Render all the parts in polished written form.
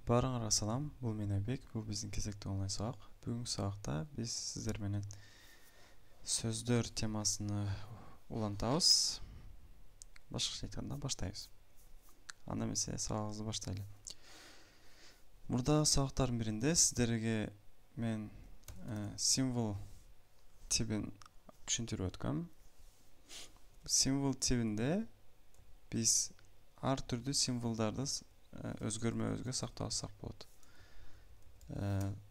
Баарыңарга салам, бул мен Айбек, бул биздин кезектүү онлайн сабак. Бүгүнкү сабакта биз сиздер менен сөздөр темасыны улантабыз. Башкача айтканда баштайбыз. Анда эмесе сабагыбызды баштайлы. Мурдагы сабактардын биринде сиздерге мен символ типин түшүндүрүп өткөм. Символ типинде биз ар түрдүү символдорду өзгөрмө сактап алсак болот.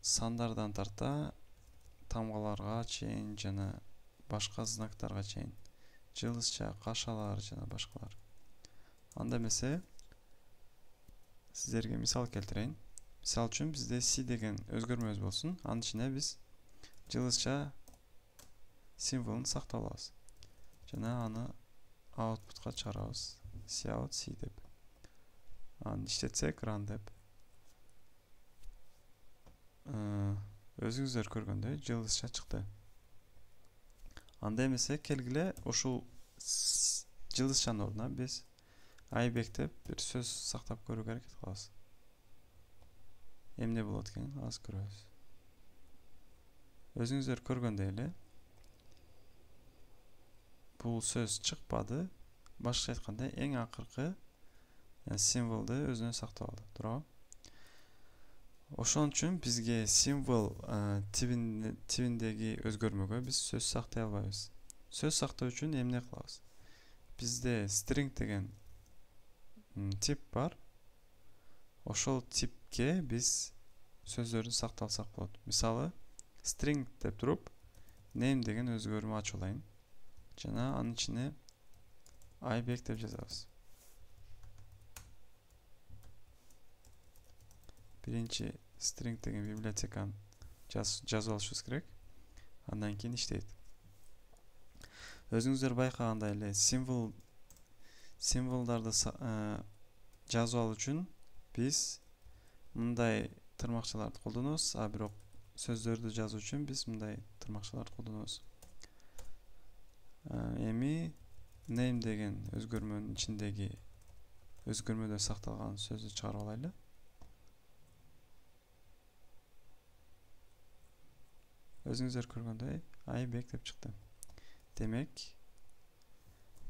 Сандардан тарта тамгаларга чейин жана башка знактарга чейин, жылысча, кашалар жана башкалар. Анда эмесе сиздерге мисал келтирейин. Мисал үчүн бизде C деген өзгөрмөбүз болсун. Анын ичине биз жылысча символун сактап алабыз. Жана аны outputка чыгарабыз. Cout C деп. Аны иштетсек run деп. Өзүңүздөр көргөндөй жылысча чыкты. Анда эмесе келгиле ушул жылысчанын ордуна биз Айбек деп бир сөз сактап көрүүгө аракет кылабыз. Эмне болот экенин азыр көрөбүз. Өзүңүздөр көргөндөй эле бул сөз чыкпады. Башкача айтканда эң акыркы символду өзүнө сактап алды. Туурабы? Ошон үчүн бизге символ типиндеги өзгөрмөгө биз сөз сактай албайбыз. Сөз сактоо үчүн эмне кылабыз? Бизде string деген тип бар. Ошол типке биз сөздөрдү сактап алсак болот. Мисалы, string деп туруп, name деген өзгөрмө ачып алайын. Жана анын ичине Айбек деп жазабыз. Биринчи string деген библиотеканы жазып алышыбыз керек. Андан кийин иштейт. Өзүңүздөр байкагандай эле символдорду жазып алуу үчүн биз мындай тырмакчаларды колдонобуз, а бирок сөздөрдү жазуу үчүн биз мындай тырмакчаларды колдонобуз. Эми name деген өзгөрмөнүн ичиндеги өзгөрмөдө сакталган сөздү чыгарып алайлы. Өзүңүздөр көргөндөй Айбек деп чыкты. Демек,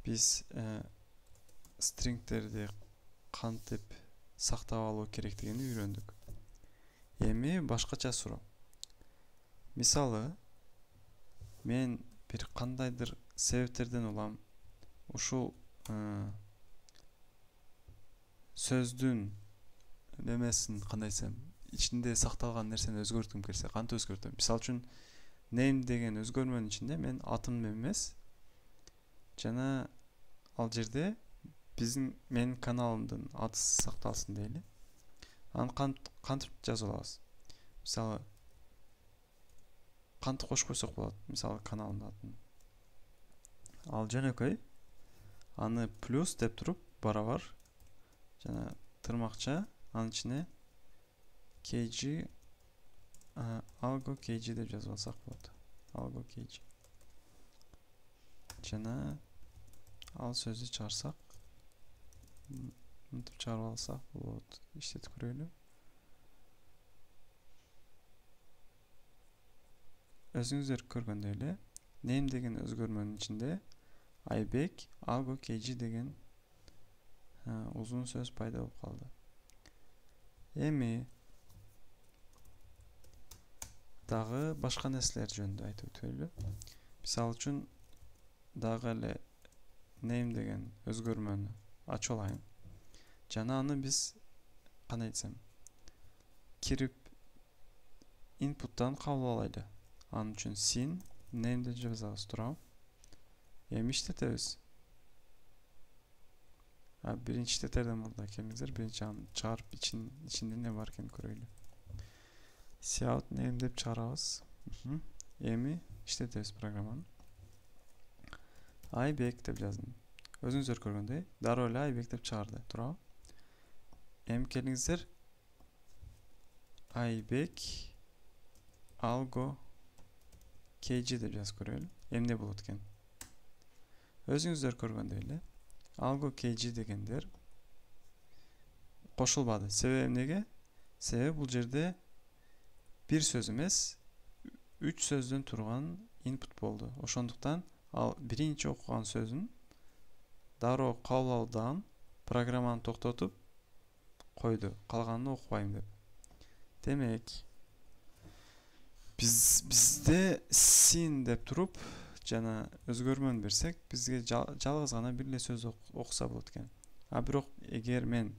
биз стрингтерди кантип сактап алуу керектигин үйрөндүк. Эми башкача суроо. Мисалы, мен бир кандайдыр себептерден улам ушул сөздүн немесин кандай десем, ичинде сакталган нерсени өзгөрткүм келсе, кантип өзгөртөм? Мисалы үчүн, name деген өзгөрмөнүн ичинде мен атым эмес, жана ал жерде менин каналымдын аты сакталсын дейли. Аны кантип жазып алабыз? Мисалы, кантип кошуп койсок болот? Мисалы, каналымдын атын. Ал жөнөкөй. Аны плюс деп туруп, барабар жана тырмакча, анын ичине kg algo kg деп жазып алсак болот. Algo kg. Жана ал сөздү чыгарсак, мынтип чыгарып алсак болот. Иштетип көрөлү. Өзүңүздөр көргөндөй эле, name деген өзгөрмөнүн ичинде Айбек, algo kg деген узун сөз пайда болуп калды. Эми дагы башка нерселер жөнүндө айтып өтөлү. Мисалы үчүн дагы эле name деген өзгөрмөнү ачып алайын. Жана аны биз кандай десем, кирип input'тан кабыл алайлы. Анын үчүн sin name деп жазабыз, туурабы? Эми иштетебиз. Биринчи иштетерден мурда келиңиздер, биринчи аны чыгарып ичинде не бар экенин көрөйлү. Cout name деп чыгарабыз. Эми иштетебиз программаны. Айбек деп жаздым. Өзүңүздөр көргөндөй, дароо эле Айбек деп чыгарды, туурабы? Эми келиңиздер Айбек algo kg деп жазып көрөлү. Эмне болот экен? Өзүңүздөр көргөндөй эле algo kg дегендер кошулбады. Себеби эмнеге? Себеби бул жерде bir söz эмес, 3 сөздөн турган input болду. Ошондуктан ал биринчи окуган сөзүн дароо кабыл алуудан программаны токтотуп койду. Калганын окубайм деп. Демек, bizde sin деп туруп жана өзгөрмөнү берсек, бизге жалгыз гана бир эле сөз окуса болот экен. А бирок эгер мен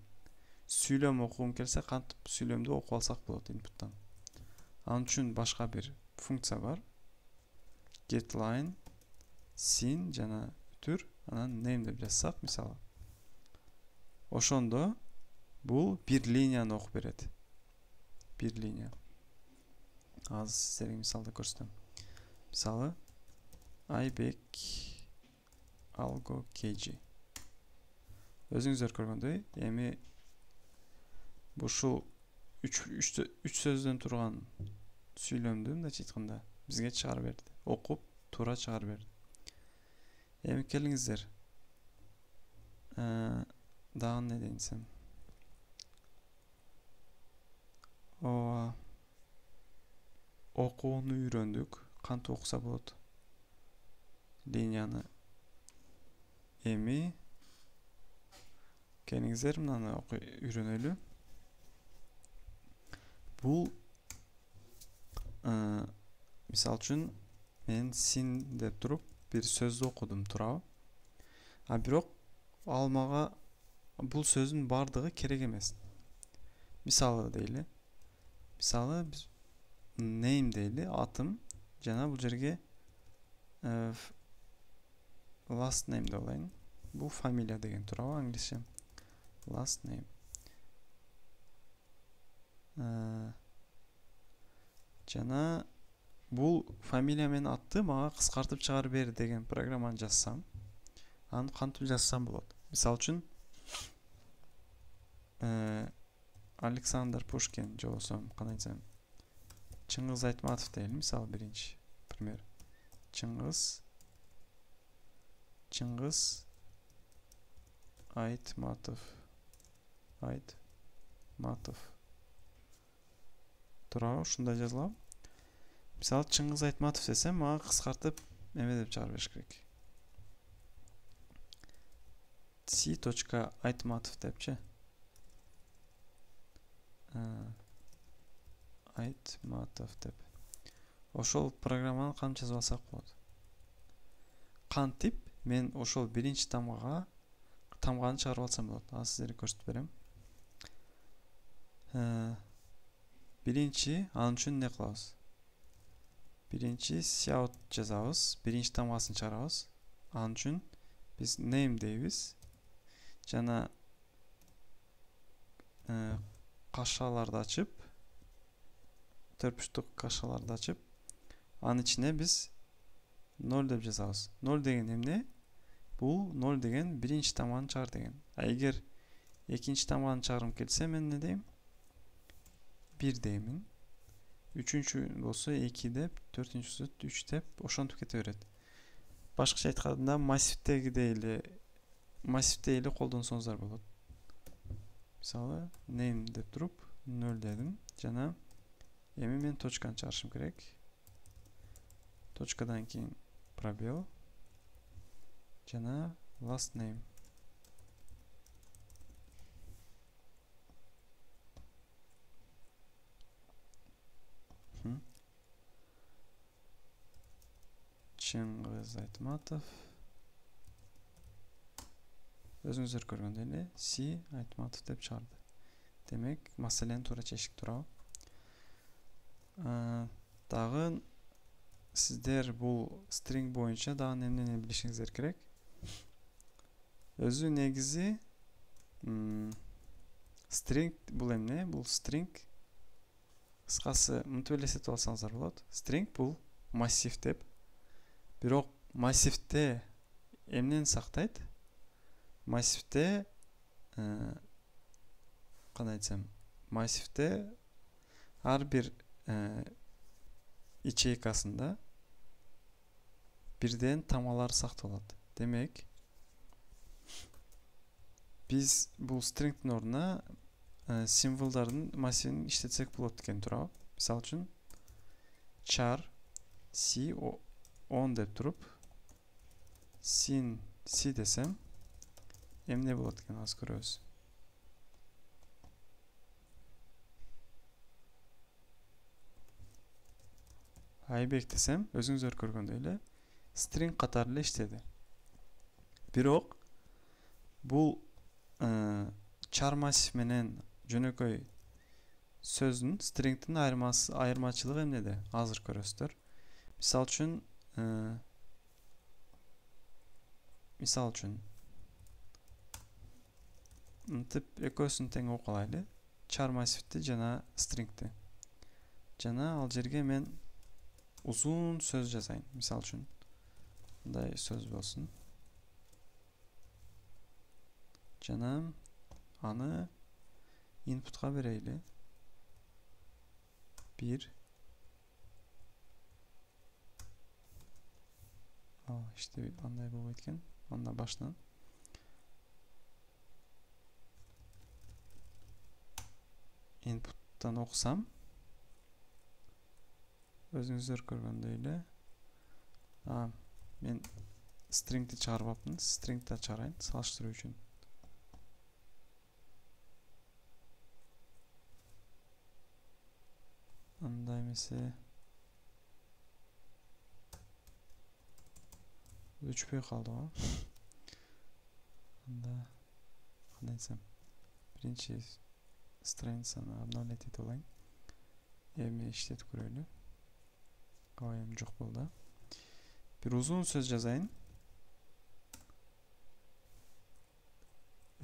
сүйлөм окугум келсе, кантип сүйлөмдү окуп алсак болот input'тан. Анын үчүн башка бир функция бар. GetLine, sin жана түр, анан name деп жазсак, мисалы. Ошондо бул бир линияны окуп берет. Бир линия. Азыр силерге мисалда көрсөтөм. Мисалы, Айбек Алго Кежи. Өзүңүздөр көргөндөй, эми ушул 3 сөздөн турган сүйлөмдү мындайча айтканда бизге чыгарып берди. Окуп, туура чыгарып берди. Эми келиңиздер. Дагы эмне дейин десем. Окууну үйрөндүк. Кантип окуса болот? Линияны. Эми келиңиздер мынаны үйрөнөлү. Бул мисал үчүн мен sin деп туруп бир сөздү окудум, туурабы? А бирок ал мага бул сөздүн бардыгы керек эмес. Мисалы дейли. Мисалы биз name дейли, атым, жана бул жерге last name деп алайын. Бул фамилия деген, туурабы, англисче? Last name. Жана бул фамилия менен атты мага кыскартып чыгарып бер деген программаны жазсам, аны кантип жазсам болот? Мисал үчүн Александр Пушкин же болсо кандай айтсам, Чыңгыз Айтматов дейли, мисалы биринчи пример. Чыңгыз Айтматов. Туурабы, ушундай жазылам. Мисалы Чыңгыз Айтматов десем, мага кыскартып эме деп чыгарып бериш керек. C.Айтматов депчи. Айтматов деп. Ошол программаны кантип жазып алсак болот? Кантип мен ошол биринчи тамганы чыгарып алсам болот. Азыр силерге көрсөтүп берем. Биринчи, анын үчүн эмне кылабыз? Биринчи cout жазабыз, биринчи тамгасын чыгарабыз. Анын үчүн биз name дейбиз. Жана кашаларды ачып, төрпүштүк кашаларды ачып, анын ичине биз 0 деп жазабыз. 0 деген эмне? Бул 0 деген биринчи тамганы чыгар деген. А эгер экинчи тамганы чыгарым келсе, мен эмне дейм? 1 деймин. Үчүнчү болсо 2 деп, төртүнчүсү 3 деп, ошентип кете берет. Башкача айтканда, массивте эле колдонсоңуздар болот. Мисалы, name деп туруп 0 дедим. Жана эми мен точканы чыгарышым керек. Точкадан кийин пробел. Жана last name. Чыңгыз Айтматов. Өзүңүздөр көргөндөй эле C Айтматов деп чыгарды. Демек, маселени туура чечтик, туурабы? Дагы сиздер бул string боюнча дагы эмнени билишиңиздер керек? Өзү негизи string бул эмне? Бул string кыскасы мынтип элестетип алсаңыздар болот. String бул массив деп. Бирок массивде эмнени сактайт? Массивде кандай айтсам, массивде ар бир ячейкасында бирден тамгалар сакталат. Демек, биз бул stringдин ордуна символдардын массивин иштетсек болот экен туурабы. Мисалы үчүн char c 10 деп туруп sin c десем эмне болот экен азыр көрөбүз. Айбек десем өзүңүздөр көргөндөй эле string катары эле иштеди. Бирок бул char массив менен жөнөкөй сөздүн stringдин айырмачылыгы эмнеде? Азыр көрөсүздөр. Мисал үчүн мынтип экөөсүн тең окуп алайлы. Char массивди жана stringди. Жана ал жерге мен uzun söz жазайын. Мисал үчүн мындай сөз болсун. Жана аны inputка берейли. 1 işte андай болбойт экен. Анда башынан input'tan окусам өзүңүздөр көргөндөй эле мен stringди чыгарып алыптын. Stringди чыгарайын салыштыруу үчүн. Андай эмесе өчпөй калды го. Анда кандай десем, биринчи страницаны обновлять этип алайын. Эми иштетип көрөлү. Эми жок болду. Бир uzun сөз жазайын.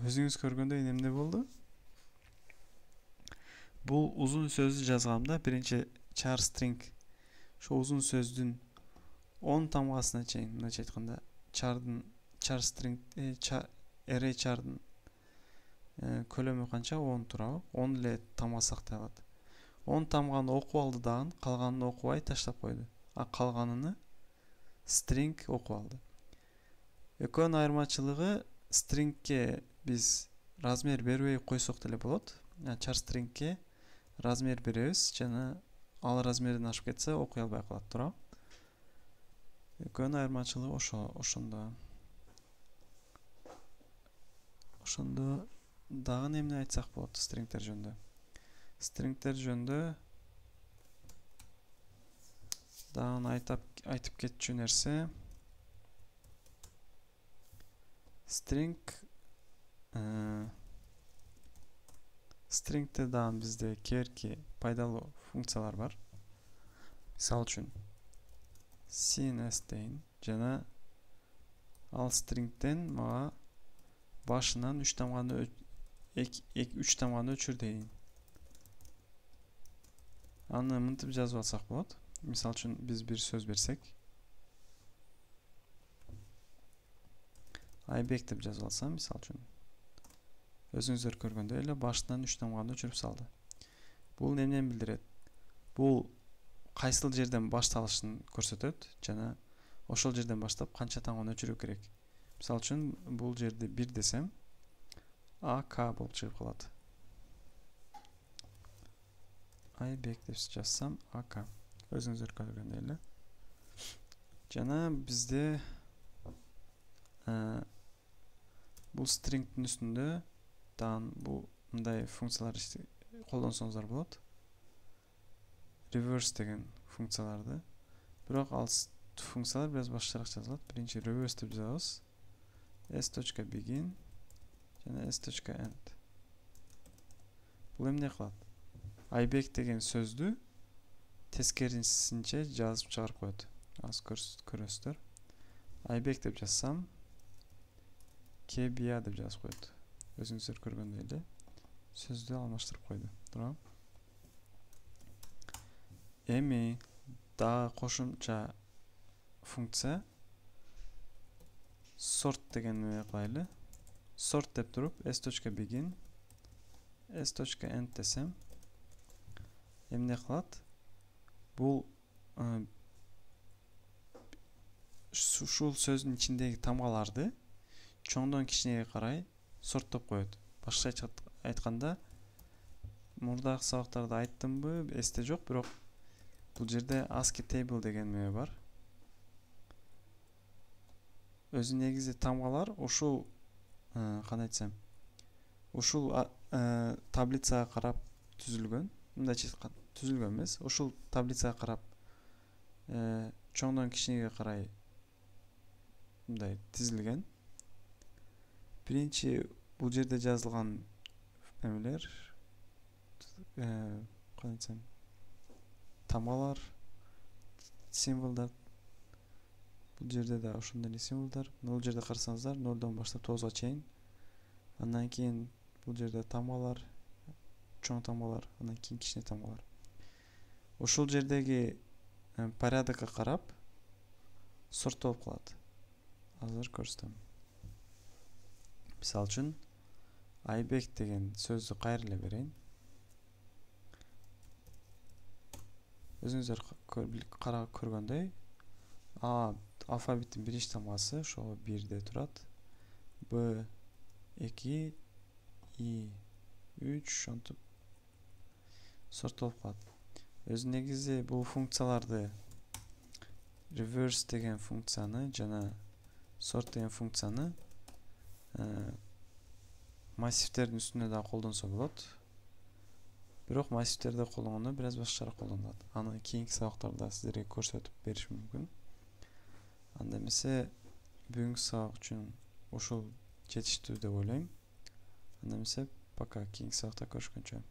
Өзүңүз көргөндөй эмне болду? Бул uzun сөздү жазганда биринчи char string ошо uzun сөздүн 10 тамгасына чейин, мындайча айтканда, char string array char'дын көлөмү канча? 10 турабы? 10 эле тамга сакталат. 10 тамганы окуп алды дагы, калганын окубай таштап койду. А калганын string окуп алды. Экөөнүн айырмачылыгы stringге биз размер бербей койсок деле болот. Char stringге размер беребиз жана ал размерден ашып кетсе окуй албай калат, туурабы? Экөөнүн айырмачылыгы ошондо дагы эмне айтсак болот stringдер жөнүндө? Stringдер жөнүндө дагы айтып кетчү нерсе stringде дагы бизде кээрки пайдалуу функциялар бар. Мисалы үчүн cns дейин жана ал stringден мага башынан 3 тамганы өчүр дейин. Аны мынтип жазып алсак болот. Мисалы үчүн биз бир сөз берсек, Айбек деп жазып алсам, мисалы үчүн өзүңүздөр көргөндөй эле башынан 3 тамганы өчүрүп салды. Бул эмнени билдирет? Бул кайсыл жерден башталышын көрсөтөт жана ошол жерден баштап канча тамганы өчүрүү керек. Мисалы үчүн бул жерде 1 десем, AK болуп чыгып калат. Айбек деп жазсам, AK. Өзүңүздөр көргөндөй эле. Жана бизде бул stringдин үстүндө дагы бул мындай функциялар колдонсоңуздар болот. Reverse деген функцияларды. Бирок ал функциялар бир аз башкачараак жазылат. Биринчи reverse деп жазабыз. s.begin жана s.end. Бул эмне кылат? Айбек деген сөздү тескерисинче жазып чыгарып коет. Азыр көрөсүздөр. Айбек деп жазсам, Кебия деп жазып коет. Өзүңүздөр көргөндөй эле сөздү алмаштырып койду. Туурабы? Эми дагы кошумча функция sort дегенди кылайлы. Sort деп туруп s.begin s.end десем эмне кылат? Бул ушул сөздүн ичиндеги тамгаларды чоңдон кичинеге карай сорттоп коет. Башкача айтканда, мурдагы сабактарда айттымбы, эсте жок, бирок бул жерде ASCII table деген мөө бар. Өзү негизи тамгалар ушул кандай айтсам, ушул таблицага карап түзүлгөн. Мындайча түзүлгөн эмес. Ушул таблицага карап чоңдон кичинеге карай мындай тизилген. Биринчи бул жерде жазылган эмелер, кандай айтсам, тамгалар, символдор. Бул жерде да ошондой эле символдор. Бул жерде карасаңыздар 0дон баштап 9га чейин. Андан кийин бул жерде тамгалар, чоң тамгалар, андан кийин кичине тамгалар. Ушул жердеги порядокко карап сорттолуп калат. Азыр көрсөтөм. Мисалы үчүн Айбек деген сөздү кайра эле берейин. Өзүңүздөр карап көргөндөй, алфавиттин биринчи тамгасы ошол 1де турат. Б 2, И 3 ошентип сорттолуп калат. Өзү негизи бул функцияларды reverse деген функцияны жана sort деген функцияны массивтердин үстүнө да колдонсо болот. Бирок массивтерди колдонгондо бир аз башкачараак колдонулат. Аны кийинки сабактарда сиздерге көрсөтүп беришим мүмкүн. Анда эмесе бүгүнкү сабак үчүн ушул жетиштүү деп ойлойм. Анда эмесе пока, кийинки сабакта көрүшкөнчө.